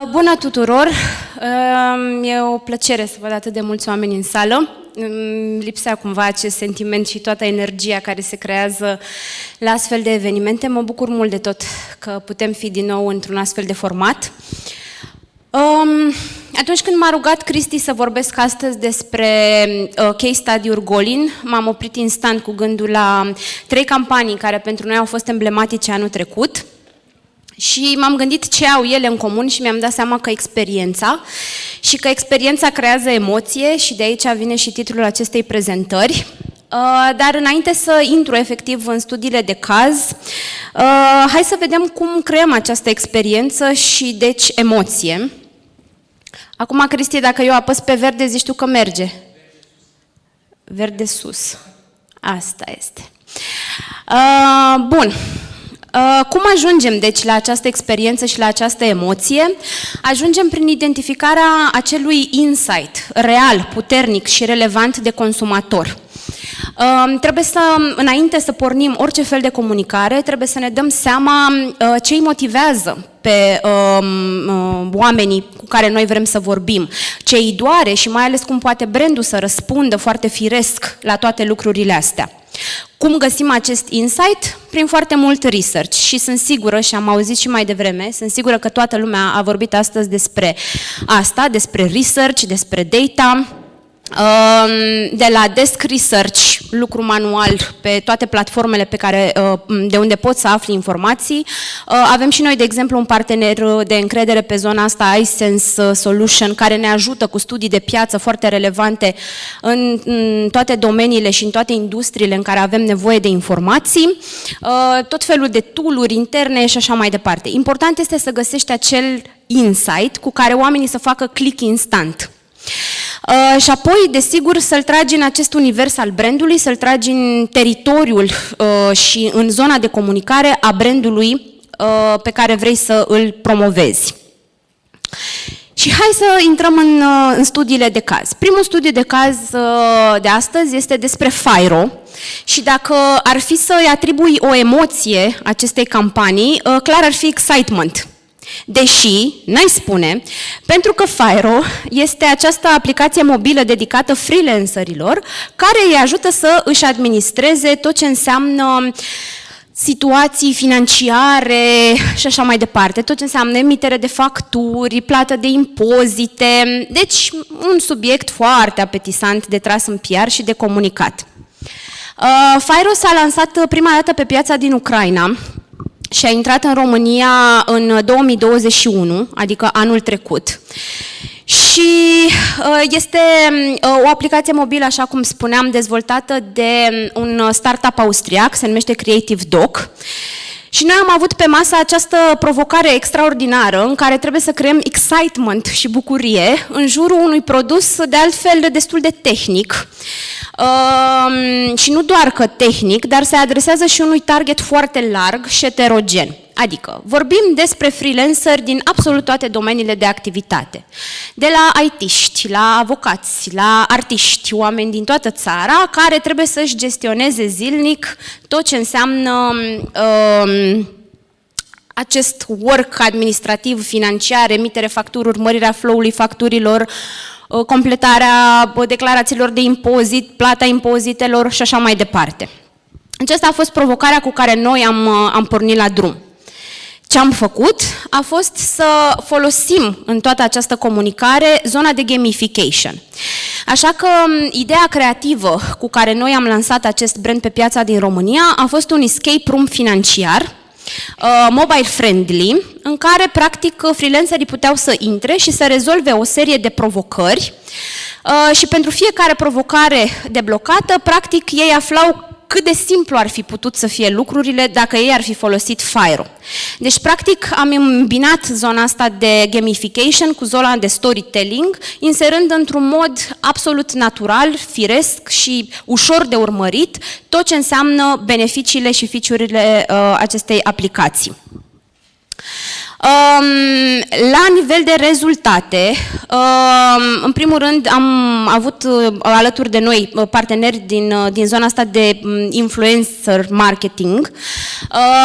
Bună tuturor! E o plăcere să văd atât de mulți oameni în sală. Lipsea cumva acest sentiment și toată energia care se creează la astfel de evenimente. Mă bucur mult de tot că putem fi din nou într-un astfel de format. Atunci când m-a rugat Cristi să vorbesc astăzi despre case study-uri Golin, m-am oprit instant cu gândul la 3 campanii care pentru noi au fost emblematice anul trecut. Și m-am gândit ce au ele în comun și mi-am dat seama că experiența creează emoție și de aici vine și titlul acestei prezentări. Dar înainte să intru efectiv în studiile de caz, hai să vedem cum creăm această experiență și deci emoție. Acum, Cristi, dacă eu apăs pe verde, zici tu că merge? Verde sus. Asta este. Bun. Cum ajungem, deci, la această experiență și la această emoție? Ajungem prin identificarea acelui insight real, puternic și relevant de consumator. Trebuie să, înainte să pornim orice fel de comunicare, trebuie să ne dăm seama ce îi motivează pe oamenii cu care noi vrem să vorbim, ce îi doare și mai ales cum poate brandul să răspundă foarte firesc la toate lucrurile astea. Cum găsim acest insight? Prin foarte mult research și sunt sigură, și am auzit și mai devreme, sunt sigură că toată lumea a vorbit astăzi despre asta, despre research, despre data, de la Desk Research, lucru manual pe toate platformele de unde poți să afli informații. Avem și noi, de exemplu, un partener de încredere pe zona asta, iSense Solution, care ne ajută cu studii de piață foarte relevante în toate domeniile și în toate industriile în care avem nevoie de informații, tot felul de tool-uri interne și așa mai departe. Important este să găsești acel insight cu care oamenii să facă click instant. Și apoi, desigur, să-l tragi în acest univers al brandului, să-l tragi în teritoriul și în zona de comunicare a brandului pe care vrei să îl promovezi. Și hai să intrăm în studiile de caz. Primul studiu de caz de astăzi este despre FIRO și dacă ar fi să-i atribui o emoție acestei campanii, clar ar fi excitement. Deși, n-ai spune, pentru că FIRO este această aplicație mobilă dedicată freelancerilor care îi ajută să își administreze tot ce înseamnă situații financiare și așa mai departe, tot ce înseamnă emitere de facturi, plată de impozite, deci un subiect foarte apetisant de tras în PR și de comunicat. FIRO s-a lansat prima dată pe piața din Ucraina și a intrat în România în 2021, adică anul trecut. Și este o aplicație mobilă, așa cum spuneam, dezvoltată de un startup austriac, se numește Creative Doc. Și noi am avut pe masă această provocare extraordinară în care trebuie să creăm excitement și bucurie în jurul unui produs de altfel destul de tehnic. Și nu doar că tehnic, dar se adresează și unui target foarte larg și heterogen. Adică vorbim despre freelanceri din absolut toate domeniile de activitate. De la IT-ști, la avocați, la artiști, oameni din toată țara care trebuie să-și gestioneze zilnic tot ce înseamnă acest work administrativ, financiar, emitere facturi, urmărirea flow-ului facturilor, completarea declarațiilor de impozit, plata impozitelor și așa mai departe. Aceasta a fost provocarea cu care noi am pornit la drum. Ce am făcut a fost să folosim în toată această comunicare zona de gamification. Așa că ideea creativă cu care noi am lansat acest brand pe piața din România a fost un escape room financiar, mobile friendly, în care practic freelancerii puteau să intre și să rezolve o serie de provocări și pentru fiecare provocare deblocată, practic ei aflau cât de simplu ar fi putut să fie lucrurile dacă ei ar fi folosit FIRO. Deci, practic, am îmbinat zona asta de gamification cu zona de storytelling, inserând într-un mod absolut natural, firesc și ușor de urmărit tot ce înseamnă beneficiile și feature-urile acestei aplicații. La nivel de rezultate, în primul rând am avut alături de noi parteneri din zona asta de influencer marketing.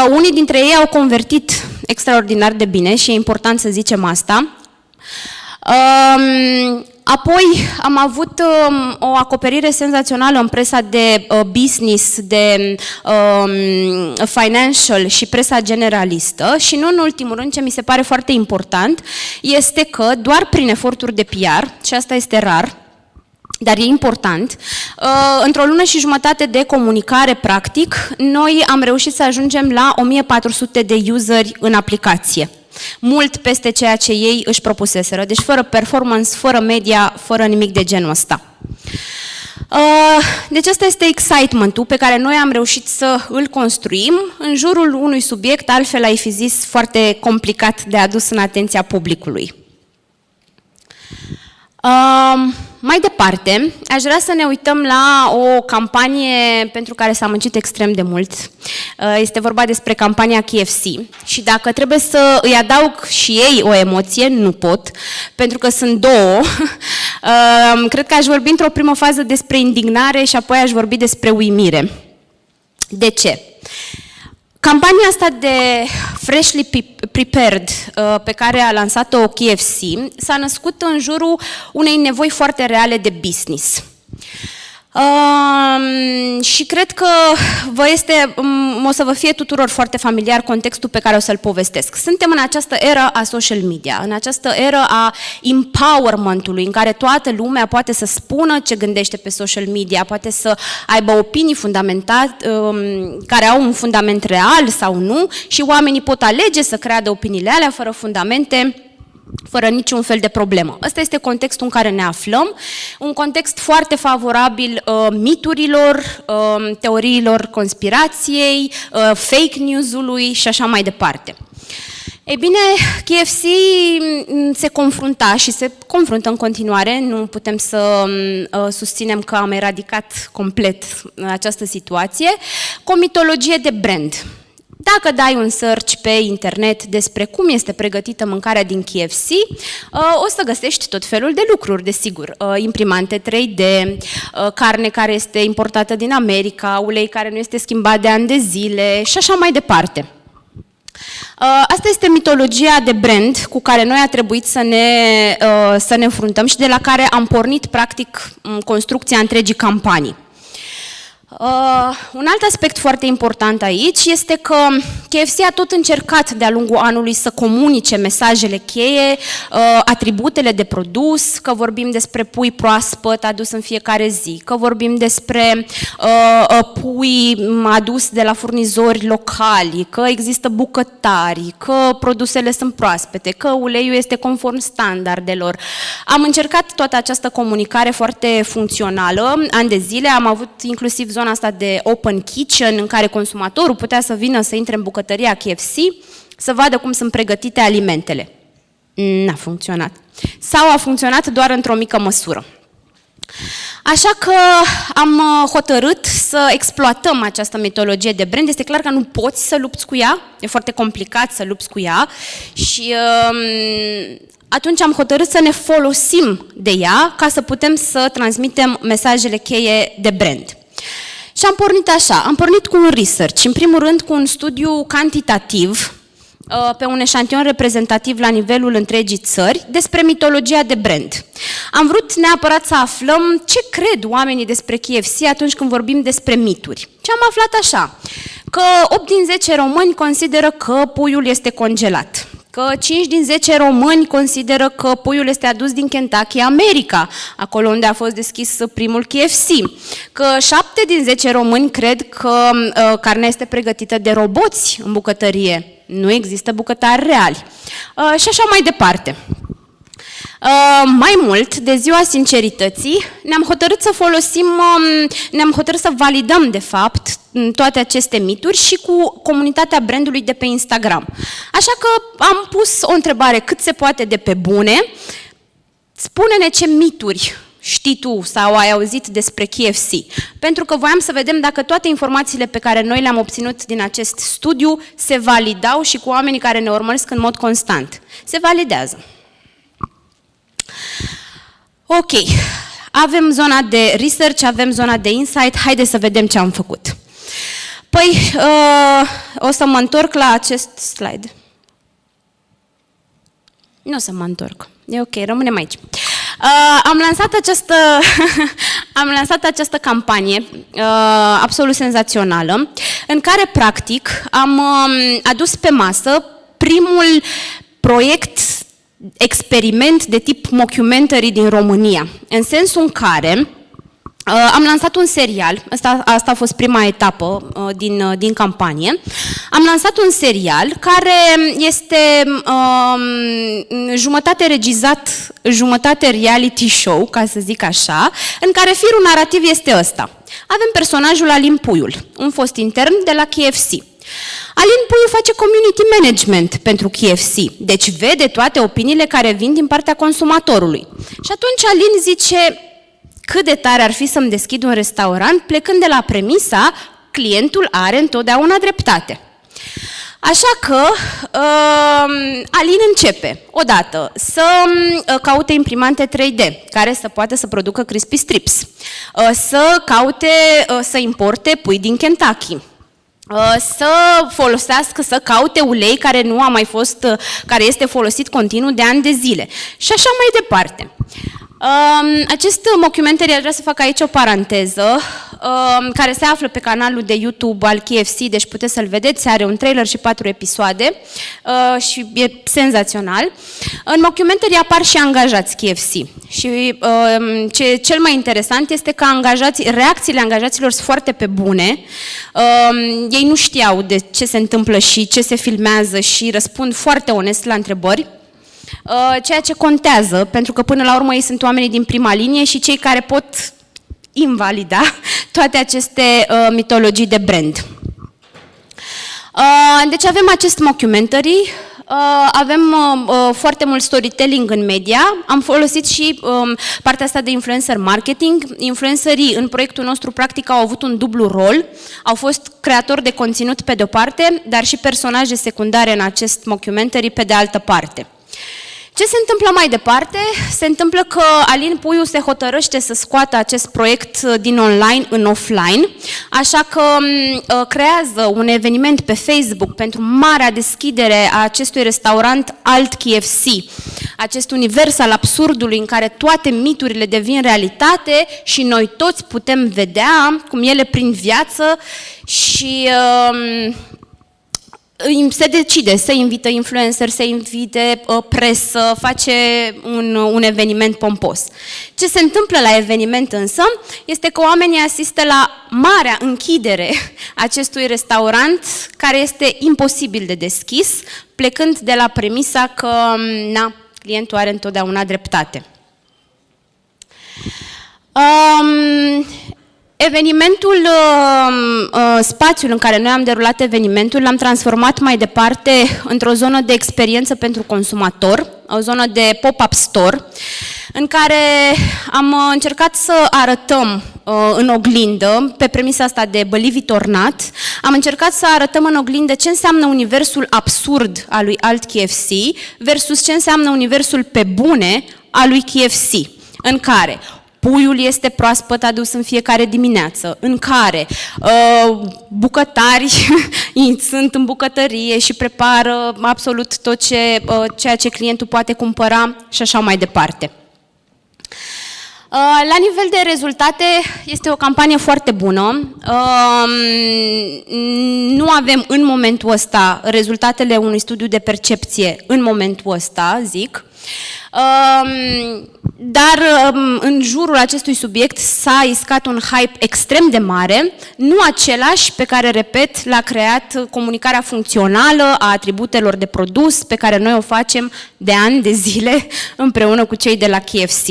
Unii dintre ei au convertit extraordinar de bine și e important să zicem asta. Apoi am avut o acoperire senzațională în presa de business, de financial și presa generalistă și nu în ultimul rând, ce mi se pare foarte important, este că doar prin eforturi de PR, și asta este rar, dar e important, într-o lună și jumătate de comunicare practic, noi am reușit să ajungem la 1400 de useri în aplicație. Mult peste ceea ce ei își propuseseră, deci fără performance, fără media, fără nimic de genul ăsta. Deci ăsta este excitement-ul pe care noi am reușit să îl construim în jurul unui subiect, altfel ai fi zis, foarte complicat de adus în atenția publicului. Mai departe, aș vrea să ne uităm la o campanie pentru care s-a muncit extrem de mult. Este vorba despre campania KFC și dacă trebuie să îi adaug și ei o emoție, nu pot, pentru că sunt două. Cred că aș vorbi într-o primă fază despre indignare și apoi aș vorbi despre uimire. De ce? Campania asta de Freshly Prepared pe care a lansat-o KFC s-a născut în jurul unei nevoi foarte reale de business. Și cred că o să vă fie tuturor foarte familiar contextul pe care o să-l povestesc. Suntem în această eră a social media, în această eră a empowerment-ului, în care toată lumea poate să spună ce gândește pe social media, poate să aibă opinii fundamentate, care au un fundament real sau nu, și oamenii pot alege să creadă opiniile alea fără fundamente, fără niciun fel de problemă. Ăsta este contextul în care ne aflăm, un context foarte favorabil miturilor, teoriilor conspirației, fake news-ului și așa mai departe. Ei bine, KFC se confrunta și se confruntă în continuare, nu putem să susținem că am eradicat complet această situație, cu o mitologie de brand. Dacă dai un search pe internet despre cum este pregătită mâncarea din KFC, o să găsești tot felul de lucruri, desigur. Imprimante 3D, carne care este importată din America, ulei care nu este schimbat de ani de zile și așa mai departe. Asta este mitologia de brand cu care noi a trebuit să ne înfruntăm și de la care am pornit, practic, construcția întregii campanii. Un alt aspect foarte important aici este că KFC a tot încercat de-a lungul anului să comunice mesajele cheie, atributele de produs, că vorbim despre pui proaspăt adus în fiecare zi, că vorbim despre pui adus de la furnizori locali, că există bucătari, că produsele sunt proaspete, că uleiul este conform standardelor. Am încercat toată această comunicare foarte funcțională, ani de zile, am avut inclusiv zona asta de open kitchen, în care consumatorul putea să vină să intre în bucătăria KFC, să vadă cum sunt pregătite alimentele. N-a funcționat. Sau a funcționat doar într-o mică măsură. Așa că am hotărât să exploatăm această mitologie de brand. Este clar că nu poți să lupți cu ea, e foarte complicat să lupți cu ea și atunci am hotărât să ne folosim de ea ca să putem să transmitem mesajele cheie de brand. Și am pornit așa, am pornit cu un research, în primul rând cu un studiu cantitativ pe un eșantion reprezentativ la nivelul întregii țări despre mitologia de brand. Am vrut neapărat să aflăm ce cred oamenii despre KFC atunci când vorbim despre mituri. Și am aflat așa, că 8 din 10 români consideră că puiul este congelat, că 5 din 10 români consideră că puiul este adus din Kentucky, America, acolo unde a fost deschis primul KFC, că 7 din 10 români cred că carnea este pregătită de roboți în bucătărie, nu există bucătari reali și așa mai departe. Mai mult, de ziua sincerității, ne-am hotărât să folosim, ne-am hotărât să validăm, de fapt, toate aceste mituri și cu comunitatea brandului de pe Instagram. Așa că am pus o întrebare cât se poate de pe bune. Spune-ne ce mituri știi tu sau ai auzit despre KFC. Pentru că voiam să vedem dacă toate informațiile pe care noi le-am obținut din acest studiu se validau și cu oamenii care ne urmăresc în mod constant. Se validează. Ok, avem zona de research, avem zona de insight, haideți să vedem ce am făcut. Păi, o să mă întorc la acest slide. Nu o să mă întorc. E ok, rămânem aici. Am lansat această campanie absolut senzațională, în care, practic, am adus pe masă primul proiect experiment de tip mockumentary din România, în sensul în care am lansat un serial, asta a fost prima etapă din campanie. Am lansat un serial care este jumătate regizat, jumătate reality show, ca să zic așa, în care firul narrativ este ăsta. Avem personajul Alin Puiul, un fost intern de la KFC. Alin Puiu face community management pentru KFC, deci vede toate opiniile care vin din partea consumatorului. Și atunci Alin zice: cât de tare ar fi să-mi deschid un restaurant, plecând de la premisa, clientul are întotdeauna dreptate. Așa că Alin începe, odată, să caute imprimante 3D, care să poată să producă crispy strips, să caute să importe pui din Kentucky, să folosească, să caute ulei care nu a mai fost, care este folosit continuu de ani de zile și așa mai departe. Acest mockumentary, aș vrea să fac aici o paranteză, care se află pe canalul de YouTube al KFC, deci puteți să-l vedeți, are un trailer și 4 episoade și e senzațional. În mockumentary apar și angajați KFC și cel mai interesant este că reacțiile angajaților sunt foarte pe bune. Ei nu știau de ce se întâmplă și ce se filmează și răspund foarte onest la întrebări. Ceea ce contează, pentru că până la urmă ei sunt oamenii din prima linie și cei care pot invalida toate aceste mitologii de brand. Deci avem acest mockumentary, avem foarte mult storytelling în media, am folosit și partea asta de influencer marketing. Influencerii în proiectul nostru practic au avut un dublu rol, au fost creatori de conținut pe de-o parte, dar și personaje secundare în acest mockumentary pe de altă parte. Ce se întâmplă mai departe? Se întâmplă că Alin Puiu se hotărăște să scoată acest proiect din online în offline, așa că creează un eveniment pe Facebook pentru marea deschidere a acestui restaurant Alt KFC, acest univers al absurdului în care toate miturile devin realitate și noi toți putem vedea cum ele prind viață și se decide să invită influencer, să invite presă, face un eveniment pompos. Ce se întâmplă la eveniment însă este că oamenii asistă la marea închidere acestui restaurant, care este imposibil de deschis, plecând de la premisa că clientul are întotdeauna dreptate. Evenimentul, spațiul în care noi am derulat evenimentul, l-am transformat mai departe într-o zonă de experiență pentru consumator, o zonă de pop-up store, în care am încercat să arătăm în oglindă, pe premisa asta de believe it or not, am încercat să arătăm în oglindă ce înseamnă universul absurd al lui Alt KFC versus ce înseamnă universul pe bune al lui KFC, în care puiul este proaspăt adus în fiecare dimineață, în care bucătari sunt în bucătărie și prepară absolut tot ceea ce clientul poate cumpăra și așa mai departe. La nivel de rezultate, este o campanie foarte bună. Nu avem în momentul ăsta rezultatele unui studiu de percepție în momentul ăsta, zic. Dar în jurul acestui subiect s-a iscat un hype extrem de mare, nu același pe care, repet, l-a creat comunicarea funcțională a atributelor de produs pe care noi o facem de ani de zile împreună cu cei de la KFC.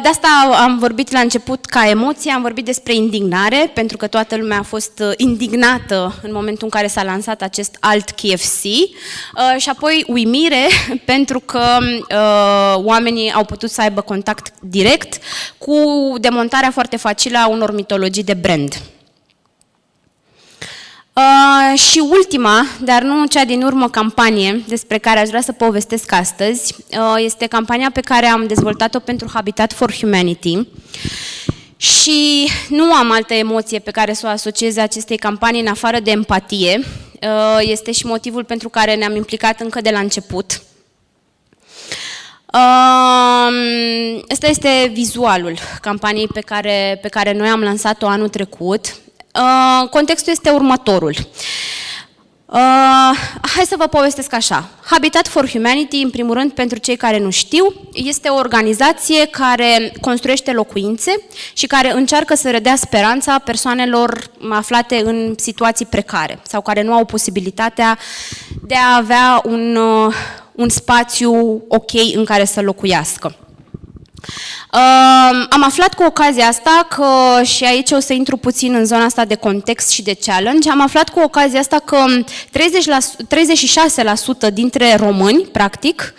De asta am vorbit la început ca emoție, am vorbit despre indignare, pentru că toată lumea a fost indignată în momentul în care s-a lansat acest Alt KFC și apoi uimire, pentru că oamenii au putut să aibă contact direct cu demontarea foarte facilă a unor mitologii de brand. Și ultima, dar nu cea din urmă, campanie despre care aș vrea să povestesc astăzi, este campania pe care am dezvoltat-o pentru Habitat for Humanity și nu am altă emoție pe care să o asociez acestei campanii în afară de empatie. Este și motivul pentru care ne-am implicat încă de la început Ăsta este vizualul campaniei pe care noi am lansat-o anul trecut. Contextul este următorul. Hai să vă povestesc așa. Habitat for Humanity, în primul rând, pentru cei care nu știu, este o organizație care construiește locuințe și care încearcă să redea speranța persoanelor aflate în situații precare sau care nu au posibilitatea de a avea un spațiu ok în care să locuiască. Am aflat cu ocazia asta că, și aici o să intru puțin în zona asta de context și de challenge, am aflat cu ocazia asta că 36% dintre români, practic,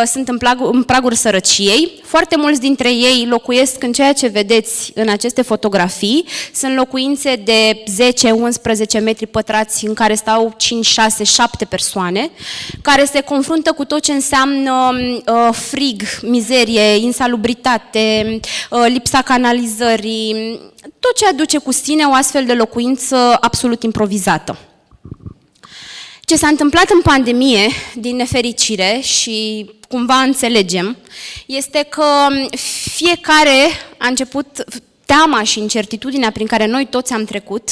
sunt în pragul sărăciei. Foarte mulți dintre ei locuiesc în ceea ce vedeți în aceste fotografii. Sunt locuințe de 10-11 metri pătrați în care stau 5, 6, 7 persoane, care se confruntă cu tot ce înseamnă frig, mizerie, insalubritate, lipsa canalizării, tot ce aduce cu sine o astfel de locuință absolut improvizată. Ce s-a întâmplat în pandemie, din nefericire, și cumva înțelegem, este că fiecare a început, teama și incertitudinea prin care noi toți am trecut,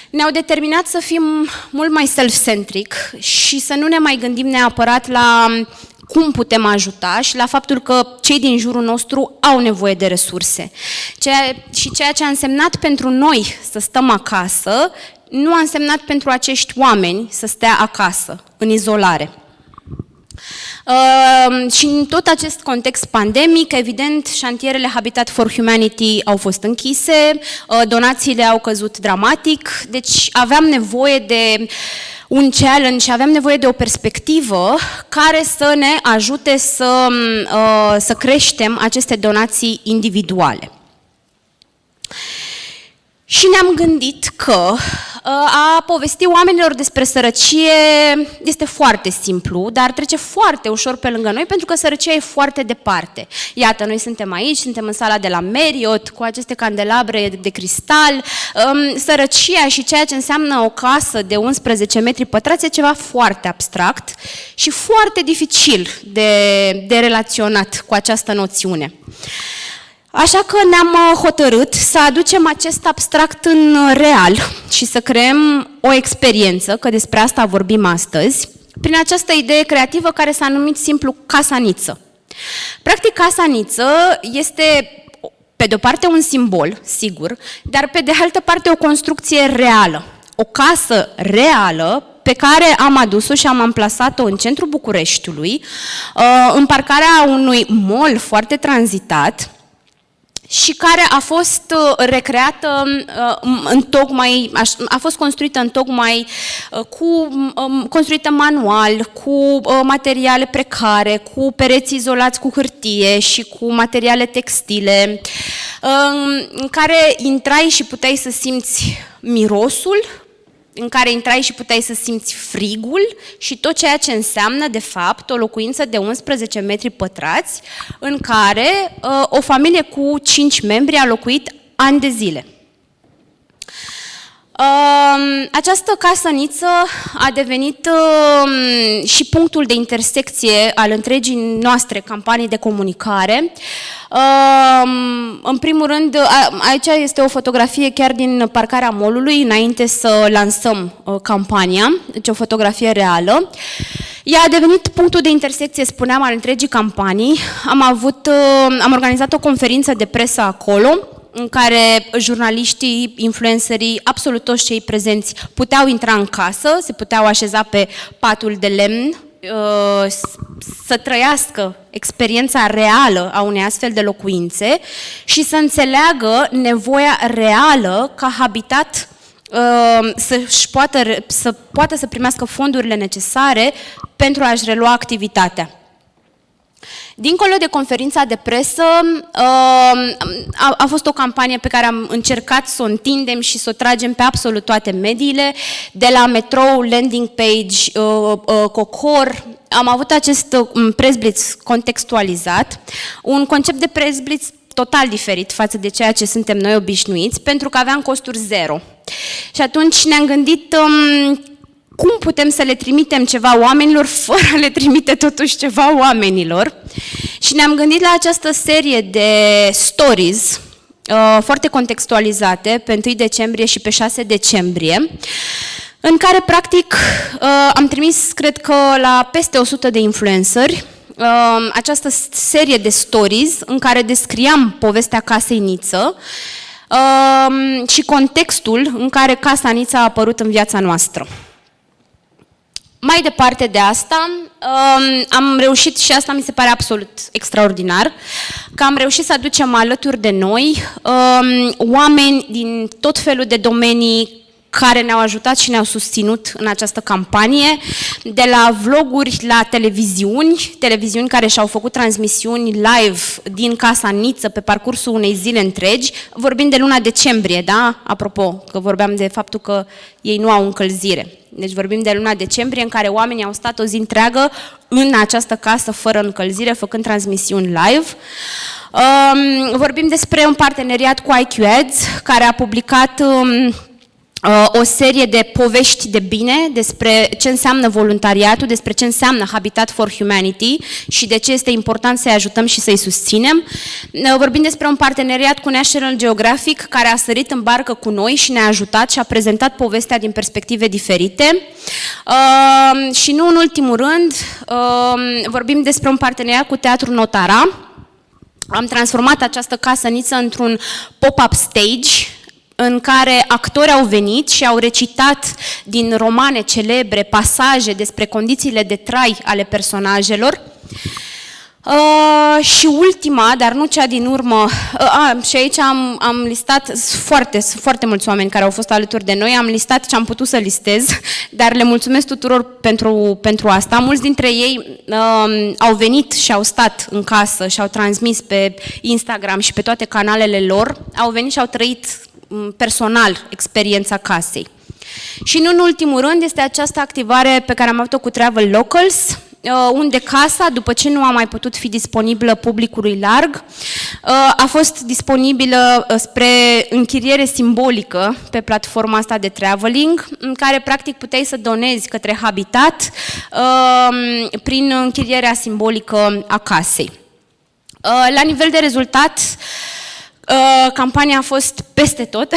ne-au determinat să fim mult mai self-centric și să nu ne mai gândim neapărat la cum putem ajuta și la faptul că cei din jurul nostru au nevoie de resurse. Ceea ce a însemnat pentru noi să stăm acasă, nu a însemnat pentru acești oameni să stea acasă, în izolare. Și în tot acest context pandemic, evident, șantierele Habitat for Humanity au fost închise, donațiile au căzut dramatic, deci aveam nevoie de un challenge și aveam nevoie de o perspectivă care să ne ajute să creștem aceste donații individuale. Și ne-am gândit că a povesti oamenilor despre sărăcie este foarte simplu, dar trece foarte ușor pe lângă noi, pentru că sărăcia e foarte departe. Iată, noi suntem aici, suntem în sala de la Marriott, cu aceste candelabre de cristal. Sărăcia și ceea ce înseamnă o casă de 11 metri pătrați e ceva foarte abstract și foarte dificil de relaționat cu această noțiune. Așa că ne-am hotărât să aducem acest abstract în real și să creăm o experiență, că despre asta vorbim astăzi, prin această idee creativă care s-a numit simplu Casa Niță. Practic, Casa Niță este, pe de o parte, un simbol, sigur, dar pe de altă parte o construcție reală. O casă reală pe care am adus-o și am amplasat-o în centrul Bucureștiului, în parcarea unui mall foarte tranzitat, și care a fost recreată a fost construită construită manual, cu materiale precare, cu pereți izolați cu hârtie și cu materiale textile, în care intrai și puteai să simți mirosul, în care intrai și puteai să simți frigul și tot ceea ce înseamnă, de fapt, o locuință de 11 metri pătrați, în care o familie cu 5 membri a locuit ani de zile. Această casă-niță a devenit și punctul de intersecție al întregii noastre campanii de comunicare. În primul rând, aici este o fotografie chiar din parcarea mall-ului, înainte să lansăm campania, deci o fotografie reală. Ea a devenit punctul de intersecție, spuneam, al întregii campanii. Am organizat o conferință de presă acolo, în care jurnaliștii, influencerii, absolut toți cei prezenți puteau intra în casă, se puteau așeza pe patul de lemn, să trăiască experiența reală a unei astfel de locuințe și să înțeleagă nevoia reală ca Habitat să poată să primească fondurile necesare pentru a-și relua activitatea. Dincolo de conferința de presă, a fost o campanie pe care am încercat să o întindem și să o tragem pe absolut toate mediile, de la Metrou, landing page, Cocor. Am avut acest press blitz contextualizat, un concept de press blitz total diferit față de ceea ce suntem noi obișnuiți, pentru că aveam costuri zero. Și atunci ne-am gândit cum putem să le trimitem ceva oamenilor fără a le trimite totuși ceva oamenilor. Și ne-am gândit la această serie de stories foarte contextualizate pe 1 decembrie și pe 6 decembrie, în care practic am trimis, cred că la peste 100 de influenceri, această serie de stories în care descriam povestea casei Niță și contextul în care casa Niță a apărut în viața noastră. Mai departe de asta, am reușit, și asta mi se pare absolut extraordinar, că am reușit să aducem alături de noi oameni din tot felul de domenii care ne-au ajutat și ne-au susținut în această campanie, de la vloguri la televiziuni care și-au făcut transmisiuni live din Casa Niță pe parcursul unei zile întregi, vorbim de luna decembrie, da? Apropo, că vorbeam de faptul că ei nu au încălzire. Deci vorbim de luna decembrie în care oamenii au stat o zi întreagă în această casă fără încălzire, făcând transmisiuni live. Vorbim despre un parteneriat cu IQ Ads, care a publicat o serie de povești de bine despre ce înseamnă voluntariatul, despre ce înseamnă Habitat for Humanity și de ce este important să-i ajutăm și să-i susținem. Vorbim despre un parteneriat cu National Geographic, care a sărit în barcă cu noi și ne-a ajutat și a prezentat povestea din perspective diferite. Și nu în ultimul rând, vorbim despre un parteneriat cu Teatrul Notara. Am transformat această casă Niță într-un pop-up stage în care actori au venit și au recitat din romane celebre pasaje despre condițiile de trai ale personajelor. Și ultima, dar nu cea din urmă, și aici am listat foarte mulți oameni care au fost alături de noi, am listat ce am putut să listez, dar le mulțumesc tuturor pentru asta. Mulți dintre ei au venit și au stat în casă și au transmis pe Instagram și pe toate canalele lor, au venit și au trăit personal experiența casei. Și nu în ultimul rând este această activare pe care am avut-o cu Travel Locals, unde casa, după ce nu a mai putut fi disponibilă publicului larg, a fost disponibilă spre închiriere simbolică pe platforma asta de traveling, în care practic puteai să donezi către Habitat prin închirierea simbolică a casei. La nivel de rezultat, campania a fost peste tot.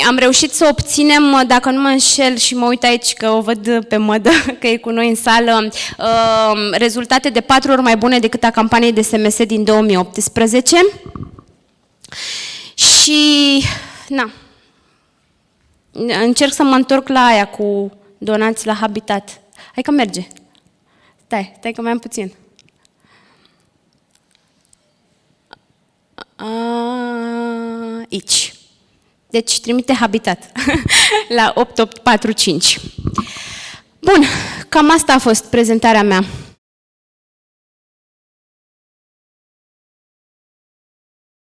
Am reușit să obținem, dacă nu mă înșel și mă uit aici că o văd pe Mădă, că e cu noi în sală, rezultate de 4 ori mai bune decât a campaniei de SMS din 2018. Și, na, încerc să mă întorc la aia cu donați la Habitat. Hai că merge. Stai că mai am puțin. Aici. Deci trimite Habitat la 8845. Bun, cam asta a fost prezentarea mea.